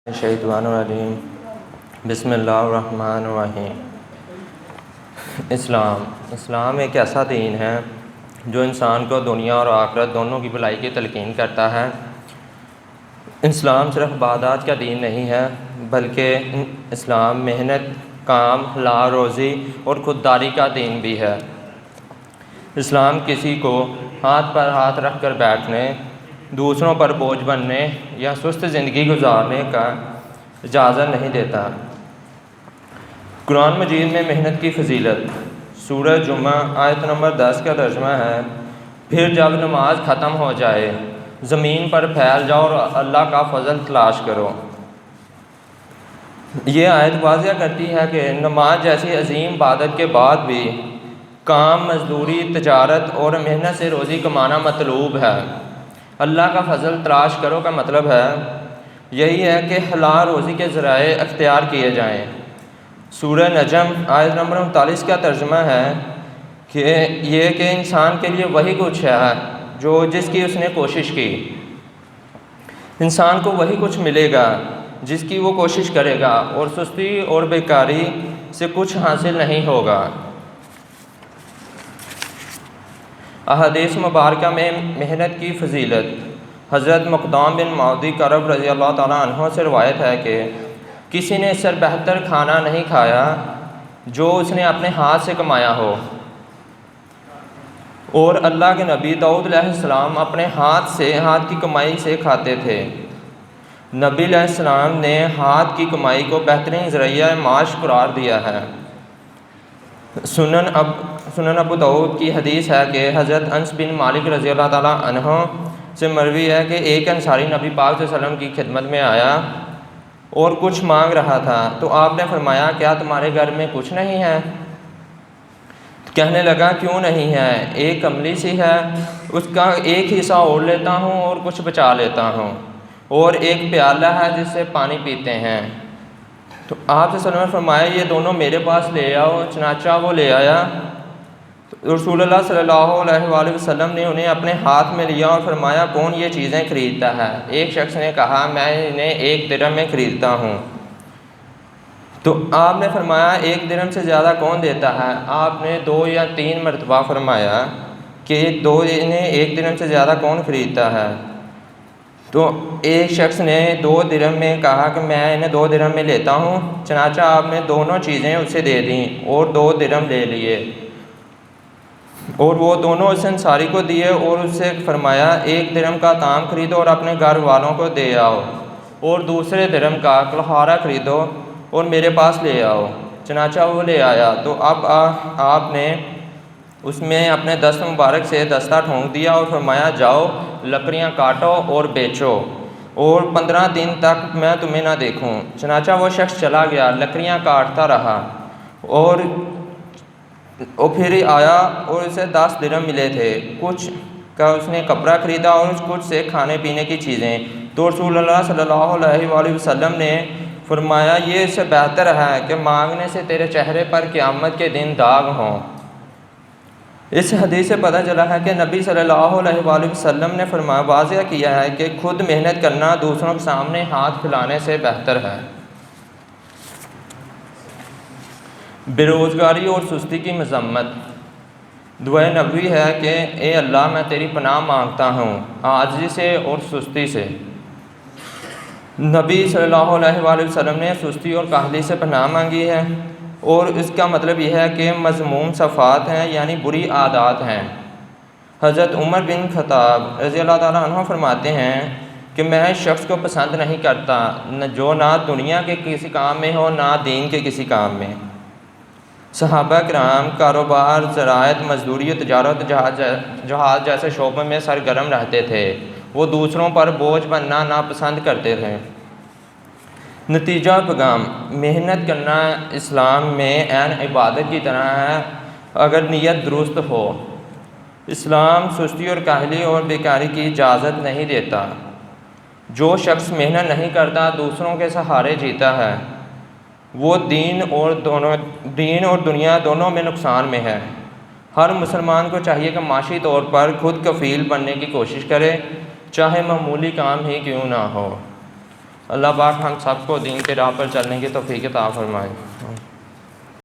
شیطان الرجیم بسم اللہ الرحمن الرحیم۔ اسلام ایک ایسا دین ہے جو انسان کو دنیا اور آخرت دونوں کی بھلائی کی تلقین کرتا ہے۔ اسلام صرف عبادات کا دین نہیں ہے بلکہ اسلام محنت، کام، حلال روزی اور خودداری کا دین بھی ہے۔ اسلام کسی کو ہاتھ پر ہاتھ رکھ کر بیٹھنے، دوسروں پر بوجھ بننے یا سست زندگی گزارنے کا اجازت نہیں دیتا۔ قرآن مجید میں محنت کی فضیلت سورہ جمعہ آیت نمبر 10 کا ترجمہ ہے، پھر جب نماز ختم ہو جائے زمین پر پھیل جاؤ اور اللہ کا فضل تلاش کرو۔ یہ آیت واضح کرتی ہے کہ نماز جیسی عظیم عبادت کے بعد بھی کام، مزدوری، تجارت اور محنت سے روزی کمانا مطلوب ہے۔ اللہ کا فضل تلاش کرو کا مطلب ہے یہی ہے کہ حلال روزی کے ذرائع اختیار کیے جائیں۔ سورہ نجم آیت نمبر 39 کا ترجمہ ہے کہ یہ کہ انسان کے لیے وہی کچھ ہے جس کی اس نے کوشش کی۔ انسان کو وہی کچھ ملے گا جس کی وہ کوشش کرے گا، اور سستی اور بیکاری سے کچھ حاصل نہیں ہوگا۔ احادیث مبارکہ میں محنت کی فضیلت حضرت مقدام بن معدی کرب رضی اللہ تعالیٰ عنہ سے روایت ہے کہ کسی نے اس سے بہتر کھانا نہیں کھایا جو اس نے اپنے ہاتھ سے کمایا ہو، اور اللہ کے نبی داؤد علیہ السلام اپنے ہاتھ کی کمائی سے کھاتے تھے۔ نبی علیہ السلام نے ہاتھ کی کمائی کو بہترین ذریعہ معاش قرار دیا ہے۔ سنن ابو داؤد کی حدیث ہے کہ حضرت انس بن مالک رضی اللہ تعالیٰ عنہ سے مروی ہے کہ ایک انصاری نبی پاک صلی اللہ علیہ وسلم کی خدمت میں آیا اور کچھ مانگ رہا تھا، تو آپ نے فرمایا کیا تمہارے گھر میں کچھ نہیں ہے؟ کہنے لگا کیوں نہیں ہے، ایک کملی سی ہے، اس کا ایک حصہ اوڑھ لیتا ہوں اور کچھ بچا لیتا ہوں، اور ایک پیالہ ہے جس سے پانی پیتے ہیں۔ تو آپ صلی اللہ علیہ وسلم نے فرمایا یہ دونوں میرے پاس لے آؤ۔ چنانچہ وہ لے آیا۔ رسول اللہ صلی اللہ علیہ وآلہ وسلم نے انہیں اپنے ہاتھ میں لیا اور فرمایا کون یہ چیزیں خریدتا ہے؟ ایک شخص نے کہا میں انہیں 1 درہم میں خریدتا ہوں۔ تو آپ نے فرمایا 1 درہم سے زیادہ کون دیتا ہے؟ آپ نے 2 یا 3 مرتبہ فرمایا کہ انہیں 1 درہم سے زیادہ کون خریدتا ہے؟ تو ایک شخص نے 2 درہم میں کہا کہ میں انہیں 2 درہم میں لیتا ہوں۔ چنانچہ آپ نے دونوں چیزیں اسے دے دیں اور 2 درہم لے لیے، اور وہ دونوں اس انصاری کو دیے اور اس سے فرمایا 1 درہم کا تام خریدو اور اپنے گھر والوں کو دے آؤ، اور دوسرے درہم کا کلہارا خریدو اور میرے پاس لے آؤ۔ چنانچہ وہ لے آیا۔ تو اب آپ نے اس میں اپنے دست مبارک سے دستہ ٹھونک دیا اور فرمایا جاؤ لکڑیاں کاٹو اور بیچو، اور 15 دن تک میں تمہیں نہ دیکھوں۔ چنانچہ وہ شخص چلا گیا، لکڑیاں کاٹتا رہا، اور پھر آیا اور اسے 10 درہم ملے تھے۔ کچھ کا اس نے کپڑا خریدا اور کچھ سے کھانے پینے کی چیزیں۔ تو رسول اللہ صلی اللہ علیہ وآلہ وسلم نے فرمایا یہ اس سے بہتر ہے کہ مانگنے سے تیرے چہرے پر قیامت کے دن داغ ہوں۔ اس حدیث سے پتہ چلا ہے کہ نبی صلی اللہ علیہ وآلہ وسلم نے فرمایا واضح کیا ہے کہ خود محنت کرنا دوسروں کے سامنے ہاتھ پھیلانے سے بہتر ہے۔ بے روزگاری اور سستی کی مذمت۔ دعائے نبوی ہے کہ اے اللہ میں تیری پناہ مانگتا ہوں عاجزی سے اور سستی سے۔ نبی صلی اللہ علیہ وآلہ وسلم نے سستی اور کاہلی سے پناہ مانگی ہے، اور اس کا مطلب یہ ہے کہ مذموم صفات ہیں، یعنی بری عادات ہیں۔ حضرت عمر بن خطاب رضی اللہ تعالیٰ عنہ فرماتے ہیں کہ میں اس شخص کو پسند نہیں کرتا جو نہ دنیا کے کسی کام میں ہو نہ دین کے کسی کام میں۔ صحابہ کرام کاروبار، زراعت، مزدوری، تجارت، جہاد جیسے شعبوں میں سرگرم رہتے تھے۔ وہ دوسروں پر بوجھ بننا ناپسند کرتے تھے۔ نتیجہ پیغام: محنت کرنا اسلام میں عین عبادت کی طرح ہے اگر نیت درست ہو۔ اسلام سستی اور کاہلی اور بیکاری کی اجازت نہیں دیتا۔ جو شخص محنت نہیں کرتا دوسروں کے سہارے جیتا ہے، وہ دین اور دنیا دونوں میں نقصان میں ہے۔ ہر مسلمان کو چاہیے کہ معاشی طور پر خود کفیل بننے کی کوشش کرے، چاہے معمولی کام ہی کیوں نہ ہو۔ اللہ پاک ہم سب کو دین کے راہ پر چلنے کی توفیق عطا فرمائے.